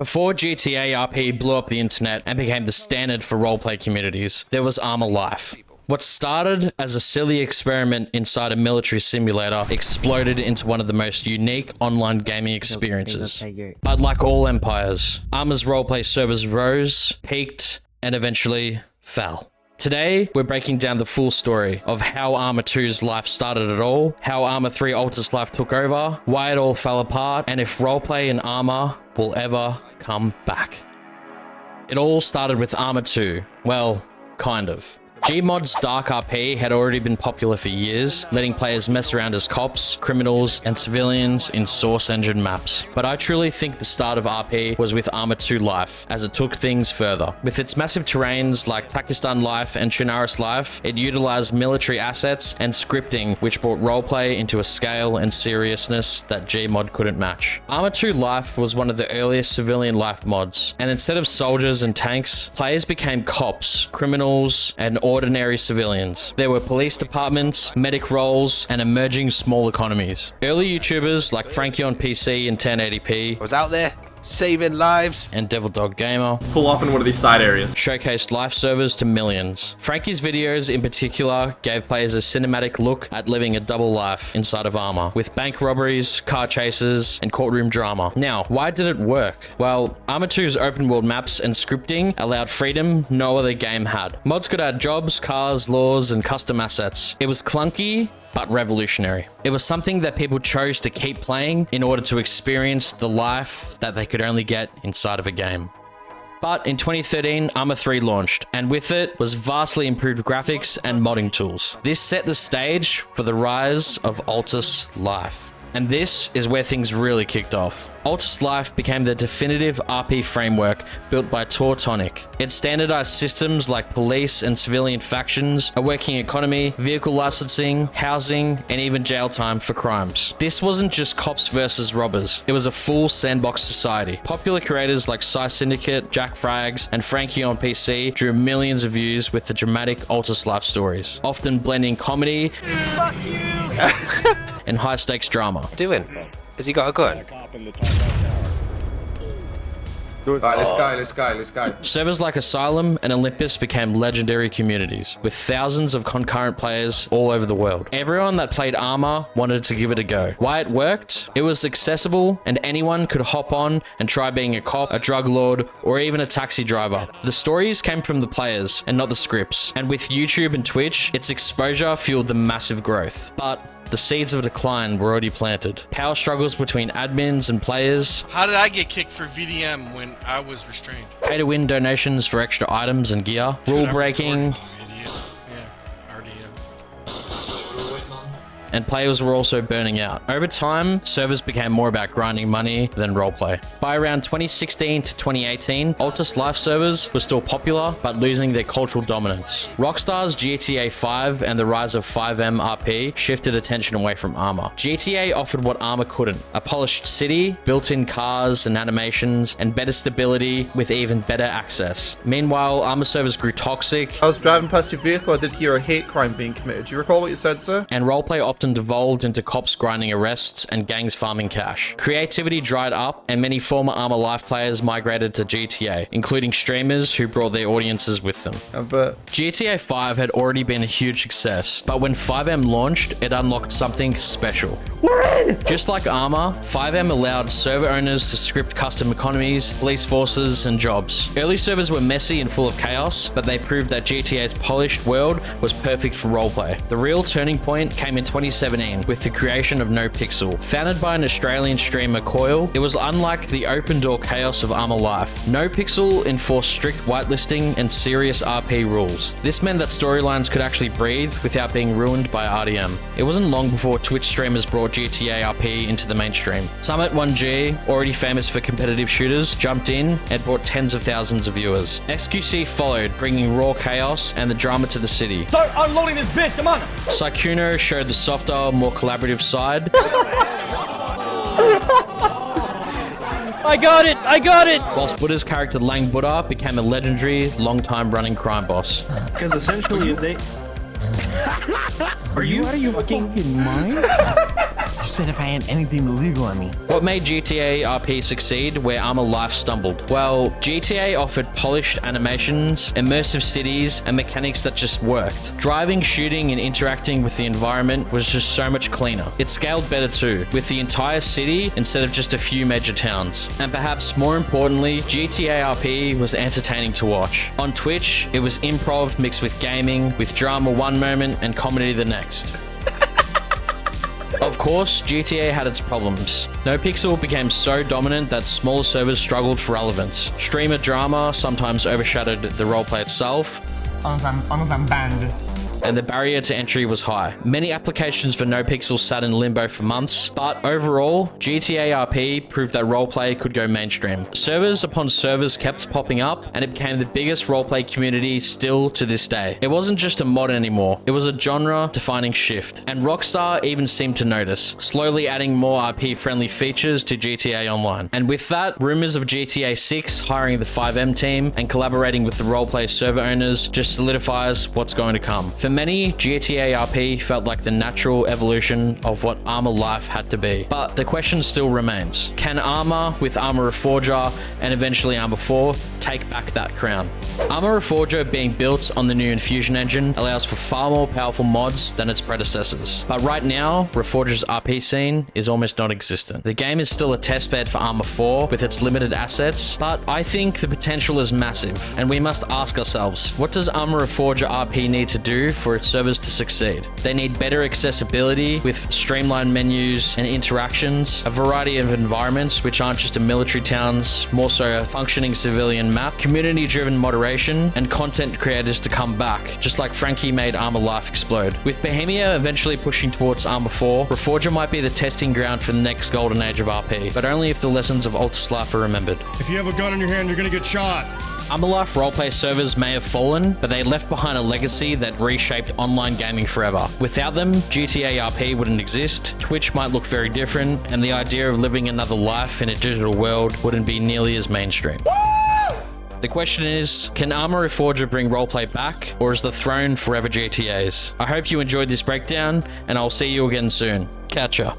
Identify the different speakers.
Speaker 1: Before GTA RP blew up the internet and became the standard for roleplay communities, there was Arma Life. What started as a silly experiment inside a military simulator exploded into one of the most unique online gaming experiences. But like all empires, Arma's roleplay servers rose, peaked, and eventually fell. Today, we're breaking down the full story of how Arma 2's life started at all, how Arma 3 Altis Life took over, why it all fell apart, and if roleplay in Arma will ever come back. It all started with Arma 2. Well, kind of. Gmod's Dark RP had already been popular for years, letting players mess around as cops, criminals, and civilians in Source Engine maps. But I truly think the start of RP was with Arma 2 Life, as it took things further. With its massive terrains like Pakistan Life and Chinaris Life, it utilized military assets and scripting, which brought roleplay into a scale and seriousness that Gmod couldn't match. Arma 2 Life was one of the earliest civilian life mods, and instead of soldiers and tanks, players became cops, criminals, and ordinary civilians. There were police departments, medic roles, and emerging small economies. Early YouTubers like Frankie on PC in 1080p,
Speaker 2: I was out there saving lives,
Speaker 1: and Devil Dog Gamer
Speaker 3: pull off in one of these side areas.
Speaker 1: showcased life servers to millions. Frankie's videos in particular gave players a cinematic look at living a double life inside of Arma, with bank robberies, car chases, and courtroom drama. Now, why did it work? Well, Arma 2's open world maps and scripting allowed freedom no other game had. Mods could add jobs, cars, laws, and custom assets. It was clunky, but revolutionary. It was something that people chose to keep playing in order to experience the life that they could only get inside of a game. But in 2013, Arma 3 launched, and with it was vastly improved graphics and modding tools. This set the stage for the rise of Altis Life. And this is where things really kicked off. Altis Life became the definitive RP framework built by Tautonic. It standardized systems like police and civilian factions, a working economy, vehicle licensing, housing, and even jail time for crimes. This wasn't just cops versus robbers. It was a full sandbox society. Popular creators like Psy Syndicate, Jack Frags, and Frankie on PC drew millions of views with the dramatic Altis Life stories, often blending comedy
Speaker 2: fuck you,
Speaker 1: and high-stakes drama.
Speaker 2: doing? Has he got a gun?
Speaker 3: Alright, let's go.
Speaker 1: Servers like Asylum and Olympus became legendary communities, with thousands of concurrent players all over the world. Everyone that played Arma wanted to give it a go. Why it worked? It was accessible, and anyone could hop on and try being a cop, a drug lord, or even a taxi driver. The stories came from the players, and not the scripts. And with YouTube and Twitch, its exposure fueled the massive growth. But the seeds of decline were already planted. Power struggles between admins and players.
Speaker 4: How did I get kicked for VDM when I was restrained?
Speaker 1: Pay to win donations for extra items and gear. Rule breaking.
Speaker 4: Idiot. Yeah, RDM.
Speaker 1: And players were also burning out. Over time, servers became more about grinding money than roleplay. By around 2016 to 2018, Altis Life servers were still popular, but losing their cultural dominance. Rockstar's GTA V and the rise of 5M RP shifted attention away from Arma. GTA offered what Arma couldn't: a polished city, built-in cars and animations, and better stability with even better access. Meanwhile, Arma servers grew toxic.
Speaker 5: I was driving past your vehicle, I did hear a hate crime being committed. Do you recall what you said, sir?
Speaker 1: And roleplay often devolved into cops grinding arrests and gangs farming cash. Creativity dried up, and many former Arma Life players migrated to GTA, including streamers who brought their audiences with them. GTA V had already been a huge success, but when 5M launched, it unlocked something special. Just like Arma, 5M allowed server owners to script custom economies, police forces, and jobs. Early servers were messy and full of chaos, but they proved that GTA's polished world was perfect for roleplay. The real turning point came in 2017 with the creation of NoPixel. Founded by an Australian streamer, Coil, it was unlike the open-door chaos of Arma Life. NoPixel enforced strict whitelisting and serious RP rules. This meant that storylines could actually breathe without being ruined by RDM. It wasn't long before Twitch streamers brought GTA RP into the mainstream. Summit1G, already famous for competitive shooters, jumped in and brought tens of thousands of viewers. XQC followed, bringing raw chaos and the drama to the city.
Speaker 6: Start unloading this bitch, come on!
Speaker 1: Sykuno showed the softer, more collaborative side.
Speaker 6: I got it!
Speaker 1: Whilst Buddha's character Lang Buddha became a legendary, long-time running crime boss.
Speaker 6: Because essentially they... Are you out of your fucking mind?
Speaker 7: You said if I had anything illegal on me.
Speaker 1: What made GTA RP succeed where Arma Life stumbled? Well, GTA offered polished animations, immersive cities, and mechanics that just worked. Driving, shooting, and interacting with the environment was just so much cleaner. It scaled better too, with the entire city instead of just a few major towns. And perhaps more importantly, GTA RP was entertaining to watch. On Twitch, it was improv mixed with gaming, with drama one moment and comedy the next. Of course, GTA had its problems. NoPixel became so dominant that smaller servers struggled for relevance. Streamer drama sometimes overshadowed the roleplay itself,
Speaker 7: Almost I'm banned.
Speaker 1: and the barrier to entry was high. Many applications for NoPixel sat in limbo for months, but overall, GTA RP proved that roleplay could go mainstream. Servers upon servers kept popping up, and it became the biggest roleplay community still to this day. It wasn't just a mod anymore, it was a genre-defining shift, and Rockstar even seemed to notice, slowly adding more RP-friendly features to GTA Online. And with that, rumors of GTA 6 hiring the 5M team and collaborating with the roleplay server owners just solidifies what's going to come. For many, GTA RP felt like the natural evolution of what Arma Life had to be. But the question still remains, can Arma, with Arma Reforger and eventually Arma 4, take back that crown? Arma Reforger, being built on the new Infusion engine, allows for far more powerful mods than its predecessors. But right now, Reforger's RP scene is almost non-existent. The game is still a testbed for Arma 4 with its limited assets, but I think the potential is massive, and we must ask ourselves, what does Arma Reforger RP need to do for its servers to succeed? They need better accessibility with streamlined menus and interactions, a variety of environments which aren't just a military towns, more so a functioning civilian map, community-driven moderation, and content creators to come back, just like Frankie made Arma Life explode. With Bohemia eventually pushing towards Arma 4, Reforger might be the testing ground for the next golden age of RP, but only if the lessons of Altis Life are remembered.
Speaker 8: If you have a gun in your hand, you're gonna get shot.
Speaker 1: Arma Life roleplay servers may have fallen, but they left behind a legacy that reshaped online gaming forever. Without them, GTA RP wouldn't exist, Twitch might look very different, and the idea of living another life in a digital world wouldn't be nearly as mainstream. The question is, can Arma Reforger bring roleplay back, or is the throne forever GTA's? I hope you enjoyed this breakdown, and I'll see you again soon. Catch ya.